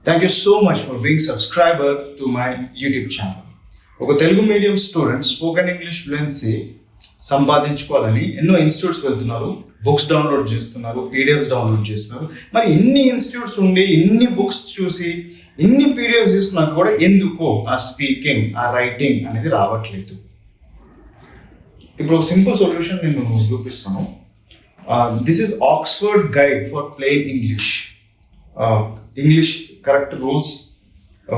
Thank you so much for being subscriber to my YouTube channel. ఒక Telugu medium student spoken English fluency సంపాదించుకోవాలని ఎన్నో institutes వెళ్తున్నారు, books download చేస్తున్నారు, PDFs download చేస్తున్నారు. మరి ఇన్ని ఇన్స్టిట్యూట్స్ ఉండి ఇన్ని బుక్స్ చూసి ఇన్ని పీడిఎఫ్స్ తీసుకున్నాక కూడా ఎందుకో ఆ స్పీకింగ్, ఆ రైటింగ్ అనేది రావట్లేదు. ఇప్పుడు ఒక సింపుల్ సొల్యూషన్ నేను చూపిస్తాను. This is Oxford guide for plain English. English correct rules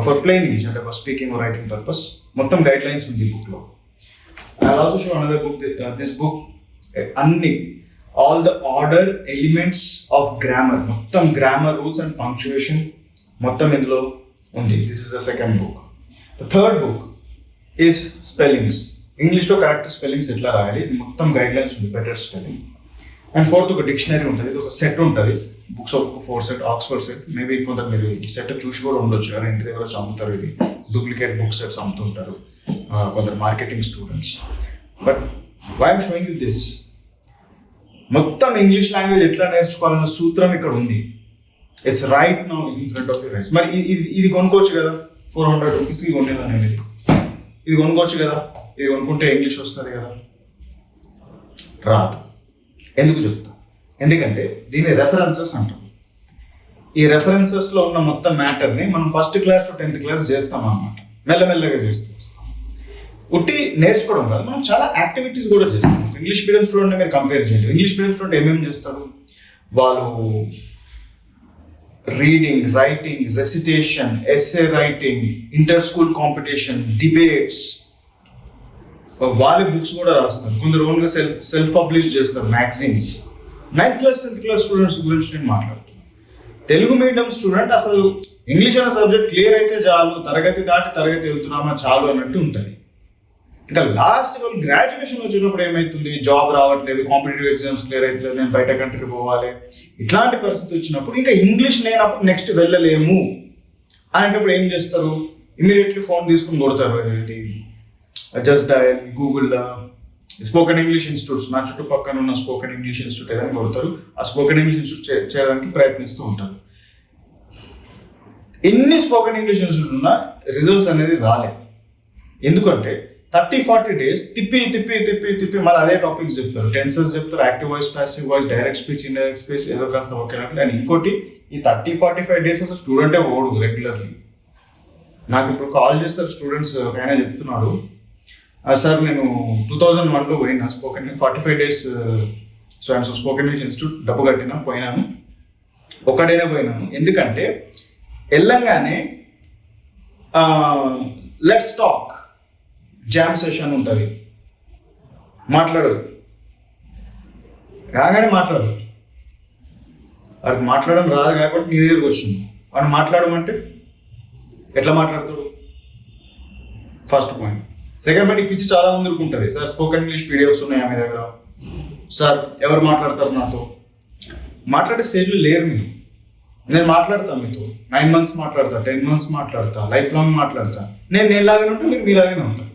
for plain English అంటే for speaking or writing purpose మొత్తం గైడ్ లైన్స్ ఉంది ఈ బుక్లో. I also show another book. This book అన్ని all the order elements of grammar, మొత్తం grammar rules and punctuation మొత్తం ఇందులో ఉంది. This is the second book. The third book is spellings. ఇంగ్లీష్లో కరెక్ట్ స్పెల్లింగ్స్ ఎట్లా రాయాలి, ఇది మొత్తం గైడ్ లైన్స్ ఉంది, బెటర్ స్పెల్లింగ్. అండ్ ఫోర్త్ ఒక డిక్షనరీ ఉంటుంది, ఇది ఒక సెట్ ఉంటుంది, books of 4 set, Oxford set. Maybe కొంత మీరు సెట్ చూసి కూడా ఉండొచ్చు, కానీ ఇంటి దగ్గర వచ్చి అమ్ముతారు. ఇది డూప్లికేట్ బుక్ సెట్స్ అమ్ముతుంటారు కొందరు marketing students. But why I'm showing you this, మొత్తం ఇంగ్లీష్ లాంగ్వేజ్ ఎట్లా నేర్చుకోవాలన్న సూత్రం ఇక్కడ ఉంది. It's right now in front of your eyes. మరి ఇది కొనుక్కోవచ్చు కదా, 400 రూపీస్కి కొనేది అనేది. ఇది కొనుక్కోవచ్చు కదా, ఇది కొనుక్కుంటే ఇంగ్లీష్ వస్తుంది కదా. రాదు. ఎందుకు చెప్తా? ఎందుకంటే దీని రెఫరెన్సెస్ అంటాం. ఈ రెఫరెన్సెస్లో ఉన్న మొత్తం మ్యాటర్ని మనం first class to 10th class చేస్తాం అన్నమాట, మెల్లమెల్లగా చేస్తూ వస్తాం. ఉట్టి నేర్చుకోవడం కాదు, మనం చాలా యాక్టివిటీస్ కూడా చేస్తాం. ఇంగ్లీష్ మీడియం స్టూడెంట్ని మీరు కంపేర్ చేయండి. ఇంగ్లీష్ మీడియం స్టూడెంట్ ఏమేమి చేస్తారు? వాళ్ళు reading, writing, recitation, essay writing, inter school competition, debates, వాళ్ళ బుక్స్ కూడా రాస్తారు. కొందరు ఓన్గా సెల్ఫ్ పబ్లిష్ చేస్తారు magazines. 9th class 10th class students గురించి నేను మాట్లాడుతున్నాను. తెలుగు మీడియం స్టూడెంట్ అసలు ఇంగ్లీష్ అనే సబ్జెక్ట్ క్లియర్ అయితే చాలు, తరగతి దాటి తరగతి వెళ్తున్నామా చాలు అన్నట్టు ఉంటుంది. ఇంకా లాస్ట్ వాళ్ళు గ్రాడ్యుయేషన్ వచ్చేటప్పుడు ఏమవుతుంది, జాబ్ రావట్లేదు, కాంపిటేటివ్ ఎగ్జామ్స్ క్లియర్ అవుతలేదు, నేను బయట కంట్రీ పోవాలి, ఇట్లాంటి పరిస్థితి వచ్చినప్పుడు ఇంకా ఇంగ్లీష్ లేనప్పుడు నెక్స్ట్ వెళ్ళలేము అనేటప్పుడు ఏం చేస్తారు? ఇమీడియట్లీ ఫోన్ తీసుకుని కొడతారు. ఇది జస్ట్ డయల్ గూగుల్లో స్పోకెన్ ఇంగ్లీష్ ఇన్స్టిట్యూట్స్, నా చుట్టుపక్కల ఉన్న స్పోకెన్ ఇంగ్లీష్ ఇన్స్టిట్యూట్ ఏదైనా కొడతారు. ఆ స్పోకెన్ ఇంగ్లీష్ ఇన్స్టిట్యూట్ చేయడానికి ప్రయత్నిస్తూ ఉంటారు. ఎన్ని స్పోకెన్ ఇంగ్లీష్ ఇన్స్టిట్యూట్ ఉన్నా రిజల్ట్స్ అనేది రాలేదు. ఎందుకంటే 30-40 డేస్ తిప్పి తిప్పి తిప్పి తిప్పి మళ్ళీ అదే టాపిక్స్ చెప్తారు. టెన్సెస్ చెప్తారు, active voice, passive voice, direct speech, indirect speech, ఏదో కాస్త ఒకేనట్లు. అండ్ ఇంకోటి, ఈ 30-45 డేస్ అసలు స్టూడెంటే ఓడు రెగ్యులర్లీ. నాకు ఇప్పుడు కాల్ చేస్తారు స్టూడెంట్స్, ఆయన చెప్తున్నారు, సార్ నేను 2001లో పోయినా spoken 45 days spoken English institute డబ్బు కట్టినా, పోయినాను, ఒక్కడైనా పోయినాను. ఎందుకంటే వెళ్ళంగానే లెట్స్ టాక్ జామ్ సెషన్ ఉంటుంది, మాట్లాడు రాగానే మాట్లాడు. వాడికి మాట్లాడడం రాదు కాబట్టి నీ దగ్గరకు వచ్చింది. వాడు మాట్లాడమంటే ఎట్లా మాట్లాడతాడు? First point. సెకండ్ పాయింట్, ఈ పిచ్చి చాలా మందికి ఉంటుంది, సార్ స్పోకెన్ ఇంగ్లీష్ పీడిఎఫ్స్ ఉన్నాయా మీ దగ్గర, సార్ ఎవరు మాట్లాడతారు నాతో? మాట్లాడే స్టేజ్లో లేరు మీరు. నేను మాట్లాడతాను మీతో, 9 months మాట్లాడతా, 10 months మాట్లాడతా, లైఫ్ లాంగ్ మాట్లాడతా. నేను లాగానే ఉంటాను, మీరు మీలాగానే ఉంటారు.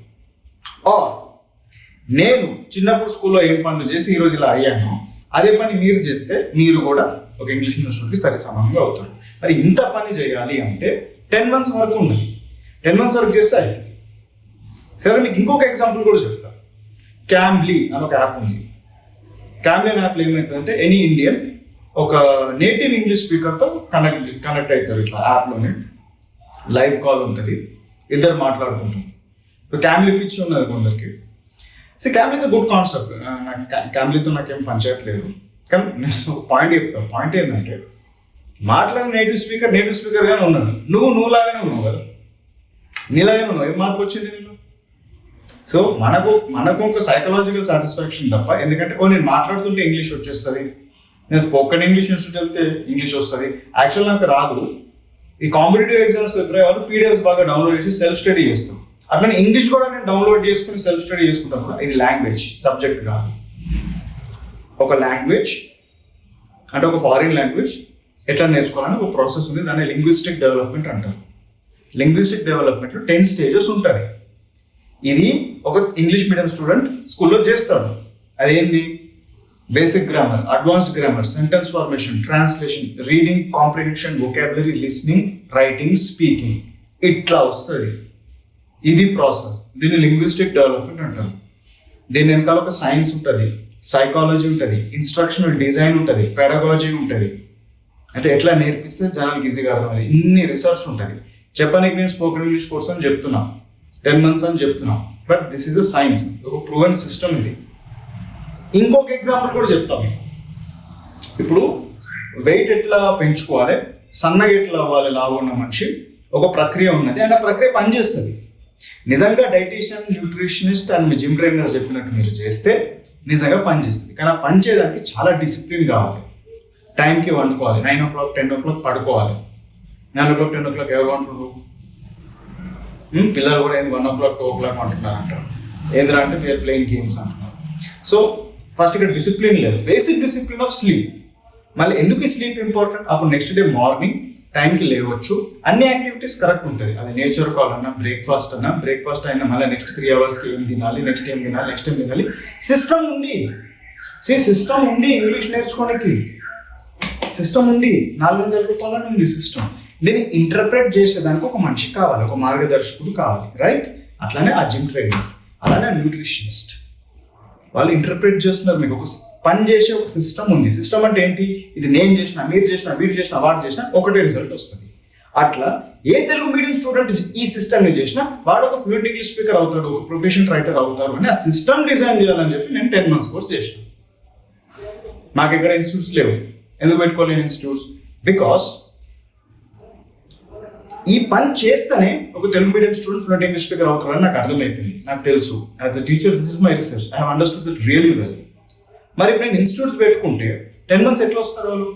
నేను చిన్నప్పుడు స్కూల్లో ఏం పనులు చేసి ఈరోజు ఇలా అయ్యాను, అదే పని మీరు చేస్తే మీరు కూడా ఒక ఇంగ్లీష్ మీడియం స్టూడెంట్కి సరి సమానంగా అవుతారు. మరి ఇంత పని చేయాలి అంటే 10 months వరకు ఉన్నది. 10 months వరకు చేస్తే అయితే సరే. మీకు ఇంకొక ఎగ్జాంపుల్ కూడా చెప్తా. క్యామ్లీ అని ఒక యాప్ ఉంది. క్యామ్లీ అనే యాప్లో ఏమవుతుందంటే ఎనీ ఇండియన్ ఒక నేటివ్ ఇంగ్లీష్ స్పీకర్తో కనెక్ట్ అవుతారు. ఇట్లా యాప్లోనే లైవ్ కాల్ ఉంటుంది, ఇద్దరు మాట్లాడుకుంటారు. ఇప్పుడు క్యామ్లీ పిచ్ ఉన్నది కొందరికి. So calmly is a good concept. క్యామ్లీతో నాకేం పంచాయతీ లేదు, కానీ నేను పాయింట్ చెప్తాను. పాయింట్ ఏంటంటే మాట్లాడిన నేటివ్ స్పీకర్గానే ఉన్నాడు, నువ్వులాగానే ఉన్నావు కదా, నీలాగానే ఉన్నావు. ఏం మార్పు వచ్చింది నీలో? సో మనకు ఒక సైకలాజికల్ సాటిస్ఫాక్షన్ తప్ప, ఎందుకంటే నేను మాట్లాడుతుంటే ఇంగ్లీష్ వచ్చేస్తుంది, నేను స్పోకెన్ ఇంగ్లీష్ ఇన్స్టిట్యూట్ వెళ్తే ఇంగ్లీష్ వస్తుంది. యాక్చువల్ నాకు రాదు. ఈ కాంపిటేటివ్ ఎగ్జామ్స్ ప్రిపేర్ వాళ్ళు పీడిఎఫ్స్ బాగా డౌన్లోడ్ చేసి సెల్ఫ్ స్టడీ చేస్తాం. అట్లనే ఇంగ్లీష్ కూడా నేను డౌన్లోడ్ చేసుకుని సెల్ఫ్ స్టడీ చేసుకుంటాను. ఇది లాంగ్వేజ్ సబ్జెక్ట్ కాదు. ఒక లాంగ్వేజ్ అంటే ఒక ఫారిన్ లాంగ్వేజ్ ఎట్లా నేర్చుకోవాలని ఒక ప్రాసెస్ ఉంది, దాన్ని లింగ్విస్టిక్ డెవలప్మెంట్ అంటారు. లింగ్విస్టిక్ డెవలప్మెంట్లో 10 stages ఉంటాయి. ఇది ఒక ఇంగ్లీష్ మీడియం స్టూడెంట్ స్కూల్లో చేస్తాడు. అదేంది? Basic grammar, advanced grammar, sentence formation, translation, reading comprehension, vocabulary, listening, writing, speaking, ఇట్లా వస్తుంది. ఇది ప్రాసెస్. దీన్ని లింగ్విస్టిక్ డెవలప్మెంట్ అంటారు. దీని వెనకాల ఒక సైన్స్ ఉంటుంది, సైకాలజీ ఉంటుంది, ఇన్స్ట్రక్షనల్ డిజైన్ ఉంటుంది, పెడగాలజీ ఉంటుంది. అంటే ఎట్లా నేర్పిస్తే జనాలకు ఈజీగా అర్థమవుతుంది. ఇన్ని రీసెర్చ్ ఉంటుంది. చెప్పడానికి నేను స్పోకెన్ ఇంగ్లీష్ కోర్స్ అని చెప్తున్నా, 10 months అని చెప్తున్నా, but this is a science, ఒక ప్రూవెన్ సిస్టమ్ ఇది. ఇంకొక ఎగ్జాంపుల్ కూడా చెప్తాం మీకు. ఇప్పుడు వెయిట్ ఎట్లా పెంచుకోవాలి, సన్నగా ఎట్లా అవ్వాలి, లావు ఉన్న మనిషి, ఒక ప్రక్రియ ఉన్నది అండ్ ఆ ప్రక్రియ పనిచేస్తుంది. నిజంగా డైటీషియన్, న్యూట్రిషనిస్ట్ అండ్ మీ జిమ్ ట్రైనర్ చెప్పినట్టు మీరు చేస్తే నిజంగా పనిచేస్తుంది. కానీ ఆ పని చేయడానికి చాలా డిసిప్లిన్ కావాలి. టైంకి వండుకోవాలి, 9 o'clock 10 o'clock పడుకోవాలి. 9 o'clock 10 o'clock ఎవరు అంటున్నారు? పిల్లలు కూడా ఏంది 1 o'clock 2 o'clock అంటున్నారు అంటారు. ఏంద్రా అంటే వీఆర్ ప్లేయింగ్ గేమ్స్ అంటున్నారు. సో ఫస్ట్ ఇక్కడ డిసిప్లిన్ లేదు, బేసిక్ డిసిప్లిన్ ఆఫ్ స్లీప్. మళ్ళీ ఎందుకు ఈ స్లీప్ ఇంపార్టెంట్? అప్పుడు నెక్స్ట్ డే మార్నింగ్ టైంకి లేవచ్చు, అన్ని యాక్టివిటీస్ కరెక్ట్ ఉంటుంది. అది నేచర్ కాల్ అన్నా, బ్రేక్ఫాస్ట్ అయినా మళ్ళీ నెక్స్ట్ 3 hours ఏం తినాలి, నెక్స్ట్ ఏం తినాలి, సిస్టమ్ ఉంది. సిస్టమ్ ఉంది, ఇంగ్లీష్ నేర్చుకోనికి సిస్టమ్ ఉంది, 400 రూపాయలని ఉంది సిస్టమ్. దీన్ని ఇంటర్ప్రెట్ చేసేదానికి ఒక మనిషి కావాలి, ఒక మార్గదర్శకుడు కావాలి, రైట్? అట్లానే ఆ జిమ్ ట్రైనర్, అలానే న్యూట్రిషనిస్ట్, వాళ్ళు ఇంటర్ప్రెట్ చేస్తున్నారు. మీకు ఒక పని చేసే ఒక సిస్టమ్ ఉంది. సిస్టమ్ అంటే ఏంటి? ఇది నేను చేసిన, మీరు చేసిన, వీడు చేసిన, వాడు చేసిన ఒకటే రిజల్ట్ వస్తుంది. అట్లా ఏ తెలుగు మీడియం స్టూడెంట్ ఈ సిస్టమ్ని చేసినా వాడు ఒక ఫ్లూయెంట్ ఇంగ్లీష్ స్పీకర్ అవుతాడు, ఒక ప్రొఫెషనల్ రైటర్ అవుతారు అని ఆ సిస్టమ్ డిజైన్ చేయాలని చెప్పి నేను 10 months కోర్స్ చేసిన. నాకు ఎక్కడ ఇన్స్టిట్యూట్స్ లేవు. ఎందుకు పెట్టుకోలేని ఇన్స్టిట్యూట్స్? బికాస్ ఈ పని చేస్తేనే ఒక Telugu medium student fluent English speaker అవుతారని నాకు అర్థమైపోయింది. నాకు తెలుసు, as a teacher this is my research, I have understood it really well. మరి ఇప్పుడు నేను ఇన్స్టిట్యూట్స్ పెట్టుకుంటే 10 months ఎట్లా వస్తారు వాళ్ళు?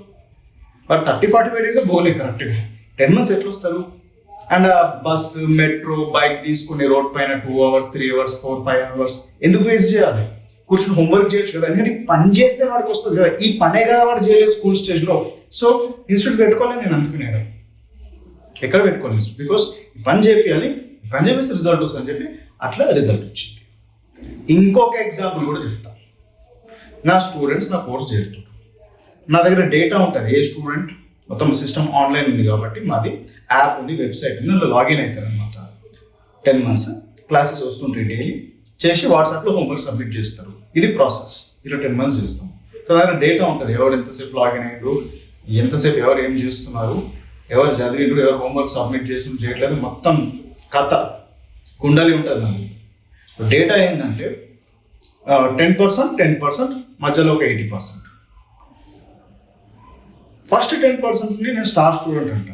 30-45 days పోలే కరెక్ట్గా. 10 months ఎట్లా వస్తారు? అండ్ ఆ బస్సు, మెట్రో, బైక్ తీసుకుని రోడ్ పైన 2 hours 3 hours 4-5 hours ఎందుకు వేస్ట్ చేయాలి? కూర్చొని హోంవర్క్ చేయొచ్చు కదా. ఎందుకంటే పని చేస్తే వాడికి వస్తుంది కదా. ఈ పనే కదా వాడు చేయలేదు స్కూల్ స్టేజ్లో. సో ఇన్స్టిట్యూట్ పెట్టుకోవాలని నేను అనుకున్నాను. ఎక్కడ పెట్టుకోలేదు, బికాస్ పని చేయాలి, పని చేపిస్తే రిజల్ట్ వస్తుంది అని చెప్పి అట్లా రిజల్ట్ వచ్చింది. ఇంకొక ఎగ్జాంపుల్ కూడా చెప్తాను. నా స్టూడెంట్స్ నా కోర్స్ చేరుతారు, నా దగ్గర డేటా ఉంటుంది. ఏ స్టూడెంట్ మొత్తం సిస్టమ్ ఆన్లైన్ ఉంది కాబట్టి మాది యాప్ ఉంది, వెబ్సైట్ ఉంది, అందులో లాగిన్ అవుతారు అనమాట. 10 months క్లాసెస్ వస్తుంటాయి, డైలీ చేసి వాట్సాప్లో హోంవర్క్ సబ్మిట్ చేస్తారు. ఇది ప్రాసెస్. ఇలా 10 months చేస్తాం. సో దగ్గర డేటా ఉంటుంది, ఎవరు ఎంతసేపు లాగిన్ అయ్యారు, ఎంతసేపు ఎవరు ఏం చేస్తున్నారు, ఎవరు చదివిండ్రు, ఎవరు హోంవర్క్ సబ్మిట్ చేసి చేయట్లేదు, మొత్తం కథ కుండలి ఉంటుంది నాకు. డేటా ఏంటంటే 10% మధ్యలో ఒక 80%. ఫస్ట్ 10%ని నేను స్టార్ స్టూడెంట్ అంట.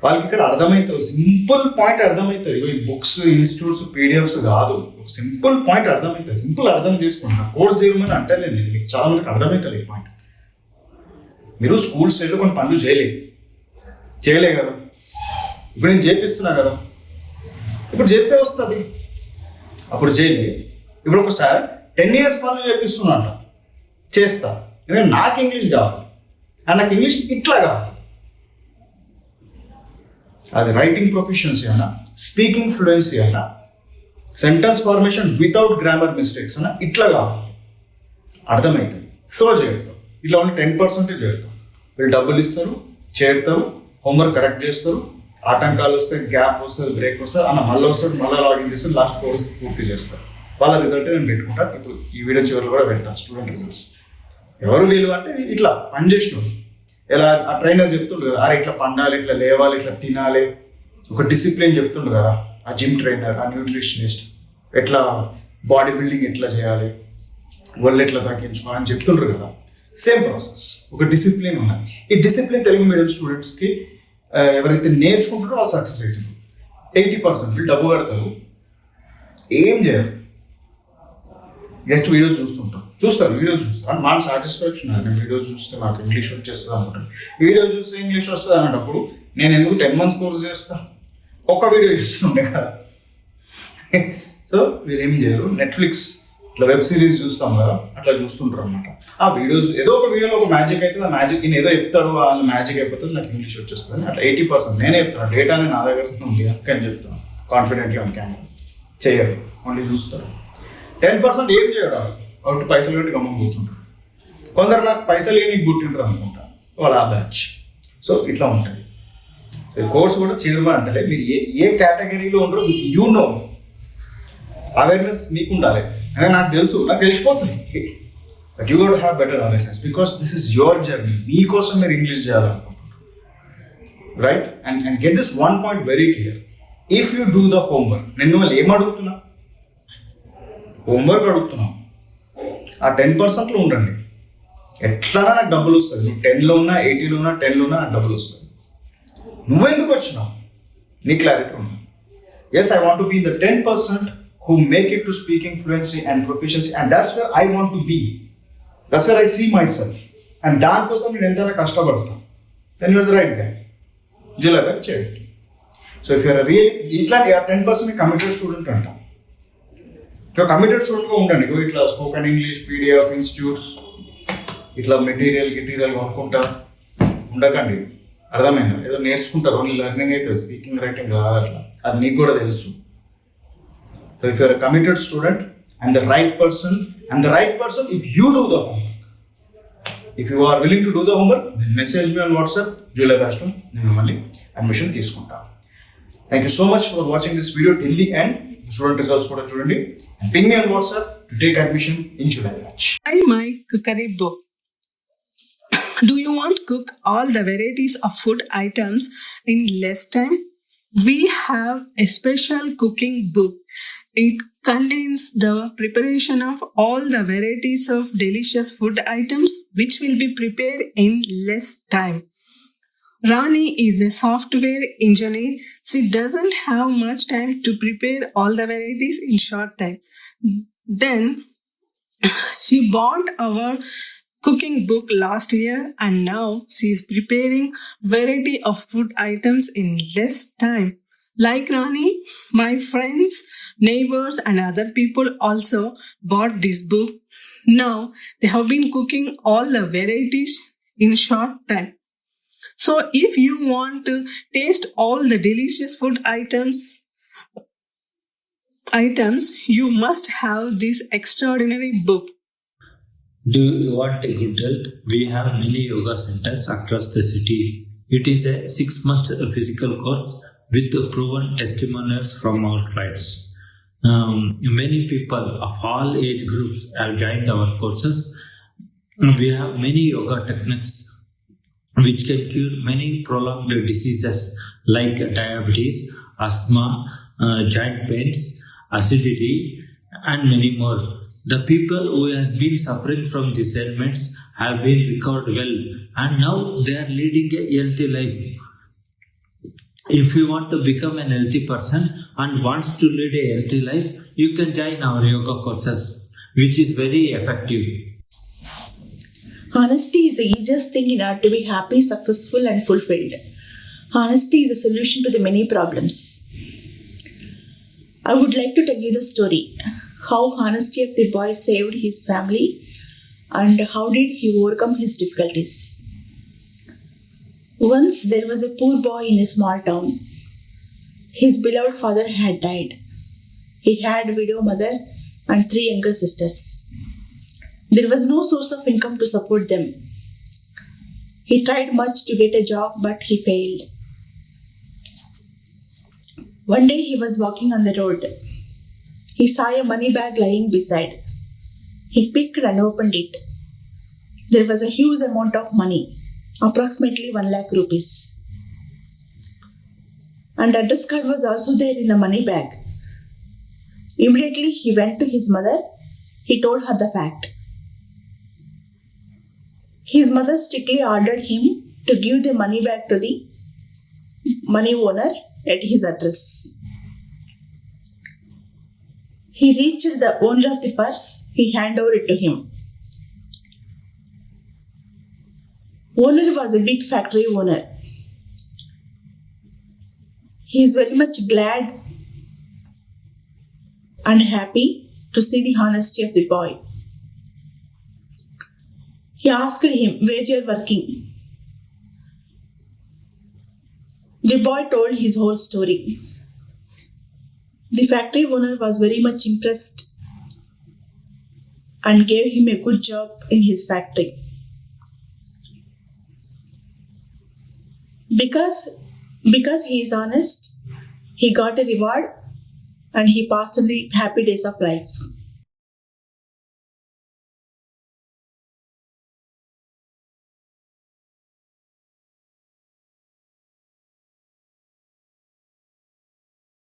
వాళ్ళకి ఇక్కడ అర్థమవుతుంది, సింపుల్ పాయింట్ అర్థమవుతుంది. ఈ బుక్స్, ఇన్స్టిట్యూట్స్, పీడిఎఫ్స్ కాదు, ఒక సింపుల్ పాయింట్ అర్థమవుతుంది. సింపుల్ అర్థం చేసుకుంటున్నా. కోర్స్ చేయమని అంటే నేను మీకు చాలా మందికి అర్థమవుతుంది ఈ పాయింట్. మీరు స్కూల్ స్టేజ్లో కొన్ని పనులు చేయలే కదా. ఇప్పుడు నేను చేపిస్తున్నా కదా, ఇప్పుడు చేస్తే వస్తుంది, అప్పుడు చేయలే. ఇప్పుడు ఒకసారి 10 years పనులు చేపిస్తున్నా అంట, చేస్తా. ఎందుకంటే నాకు ఇంగ్లీష్ కావాలి, అండ్ నాకు ఇంగ్లీష్ ఇట్లా కావాలి. అది రైటింగ్ ప్రొఫిషియన్సీ అన్నా, స్పీకింగ్ ఫ్లూయెన్సీ అన్నా, sentence formation without grammar mistakes అన్నా ఇట్లా కావాలి. అర్థమవుతుంది. సో చేరుతాం. ఇట్లా ఓన్లీ 10% చేరుతాం. వీళ్ళు డబ్బులు ఇస్తారు, చేరుతారు, హోంవర్క్ కరెక్ట్ చేస్తారు, ఆటంకాలు వస్తాయి, గ్యాప్ వస్తుంది, బ్రేక్ వస్తుంది, అన్న మళ్ళీ వస్తుంది, మళ్ళీ లాగిన్ చేస్తారు, లాస్ట్ కోర్స్ పూర్తి చేస్తారు. వాళ్ళ రిజల్ట్ నేను పెట్టుకుంటాను. ఇప్పుడు ఈ వీడియో చివరిలో కూడా పెడతాను స్టూడెంట్ రిజల్ట్స్. ఎవరు వీలు అంటే ఇట్లా పని చేసినాడు. ఎలా ఆ ట్రైనర్ చెప్తుండ్రు కదా, అరే ఇట్లా పండాలి, ఇట్లా లేవాలి, ఇట్లా తినాలి, ఒక డిసిప్లిన్ చెప్తుండ్రు కదా ఆ జిమ్ ట్రైనర్, ఆ న్యూట్రిషనిస్ట్. ఎట్లా బాడీ బిల్డింగ్ ఎట్లా చేయాలి, ఒళ్ళు ఎట్లా తగ్గించుకోవాలని చెప్తుండ్రు కదా. సేమ్ ప్రాసెస్, ఒక డిసిప్లిన్ ఉన్నది. ఈ డిసిప్లిన్ తెలుగు మీడియం స్టూడెంట్స్కి ఎవరైతే నేర్చుకుంటారో వాళ్ళు సక్సెస్ అవుతారు. 80% వీళ్ళు డబ్బు కడతారు, ఏం చేయరు, జస్ట్ వీడియోస్ చూస్తారు వీడియోస్ చూస్తారు. అండ్ మన సాటిస్ఫాక్షన్ అది, నేను వీడియోస్ చూస్తే నాకు ఇంగ్లీష్ వచ్చేస్తుంది అనుకుంటాను. వీడియోస్ చూస్తే ఇంగ్లీష్ వస్తుంది అన్నప్పుడు నేను ఎందుకు 10 months కోర్స్ చేస్తా? ఒక్క వీడియో చేస్తుండే కదా. సో వీళ్ళు ఏం చేయరు, నెట్ఫ్లిక్స్ ఇట్లా వెబ్ సిరీస్ చూస్తాం కదా, అట్లా చూస్తుంటారు అనమాట. ఆ వీడియోస్ ఏదో ఒక వీడియోలో ఒక మ్యాజిక్ అవుతుంది, ఆ మ్యాజిక్ నేను ఏదో చెప్తాడు, వాళ్ళ మ్యాజిక్ అయిపోతుంది, నాకు ఇంగ్లీష్ వచ్చేస్తుంది అని. అట్లా 80% నేనే చెప్తాను, డేటానే నా దగ్గర ఉంది అని చెప్తాను కాన్ఫిడెంట్లీ ఆన్ కెమెరా. చేయరు, ఓన్లీ చూస్తారు. 10% ఏం చేయడం, ఒకటి పైసలు పెట్టి గమ్మం కూర్చుంటారు. కొందరు నాకు పైసలు లేని పుట్టిండ్రు అనుకుంటా, వాళ్ళ ఆ బ్యాచ్. సో ఇట్లా ఉంటుంది. కోర్స్ కూడా చైర్మన్ అంటే మీరు ఏ కేటగిరీలో ఉండరో యూ నో, అవేర్నెస్ మీకు ఉండాలి. అంటే నాకు తెలిసిపోతుంది. But you got have better awareness because this is your journey. మీకోసం మీరు ఇంగ్లీష్ చేయాలనుకుంటున్నారు, right? And get this one point very clear. If you do the homework, నేను మిమ్మల్ని ఏం అడుగుతున్నా? హోంవర్క్ అడుగుతున్నాం. ఆ 10%లో ఉండండి. ఎట్లనా నాకు డబ్బులు వస్తుంది. నువ్వు 10లో ఉన్నా, 80లో ఉన్నా, 10లో ఉన్నా నాకు డబ్బులు వస్తుంది. నువ్వెందుకు వచ్చినావు? నీ క్లారిటీ ఉన్నా. Yes, I want to be the 10% who make it to speaking fluency and proficiency, and that's where I want to be. That's where I see myself. And దానికోసం నేను ఎంతైనా కష్టపడతాను. Then you are the right guy. జిల్లాగా చేయండి. So if you're real ఇట్లాంటి 10% committed student అంటాం. So committed స్టూడెంట్గా ఉండండి. ఇట్లా స్పోకెన్ ఇంగ్లీష్ పీడిఎఫ్ ఇన్స్టిట్యూట్స్ ఇట్లా మెటీరియల్ కొనుక్కుంటా ఉండకండి. అర్థమైందా? ఏదో నేర్చుకుంటారు, ఓన్లీ లెర్నింగ్ అయితే, స్పీకింగ్ రైటింగ్ రాదు. అట్లా అది నీకు కూడా తెలుసు. So if you are a committed student, I'm the right person if you do the homework. If you are willing to do the homework, then message me on WhatsApp, Julia Bashlo, నేను మిమ్మల్ని admission తీసుకుంటా. Thank you so much for watching this video till the end. Student results కూడా చూడండి and ping me on WhatsApp to take admission in Julia Batch. Hi, my cookery book. Do you want to cook all the varieties of food items in less time? We have a special cooking book. It contains the preparation of all the varieties of delicious food items which will be prepared in less time. Rani is a software engineer. She doesn't have much time to prepare all the varieties in short time. Then she bought our cooking book last year and now she is preparing variety of food items in less time. Like Rani, my friends, neighbors and other people also bought this book. Now they have been cooking all the varieties in short time. So if you want to taste all the delicious food items, you must have this extraordinary book. Do you want a good health? We have many yoga centers across the city. It is a 6-month physical course with proven testimonials from our clients. Many people of all age groups have joined our courses. We have many yoga techniques which can cure many prolonged diseases like diabetes, asthma, joint pains, acidity, and many more. The people who has been suffering from these ailments have been recovered well and now they are leading a healthy life. If you want to become an healthy person and wants to lead a healthy life, you can join our yoga courses, which is very effective. Honesty is the easiest thing in order to be happy, successful and fulfilled. Honesty is the solution to the many problems. I would like to tell you the story. How honesty of the boy saved his family and how did he overcome his difficulties. Once there was a poor boy in a small town. His beloved father had died. He had a widow mother and 3 younger sisters. There was no source of income to support them. He tried much to get a job but he failed. One day he was walking on the road. He saw a money bag lying beside. He picked and opened it. There was a huge amount of money, approximately 1 lakh rupees. And address card was also there in the money bag. Immediately he went to his mother. He told her the fact. His mother strictly ordered him to give the money bag to the money owner at his address. He reached the owner of the purse. He handed over it to him. Owner was a big factory owner. He is very much glad and happy to see the honesty of the boy. He asked him, where you are working? The boy told his whole story. The factory owner was very much impressed and gave him a good job in his factory. Because he is honest, he got a reward and he passed the happy days of life.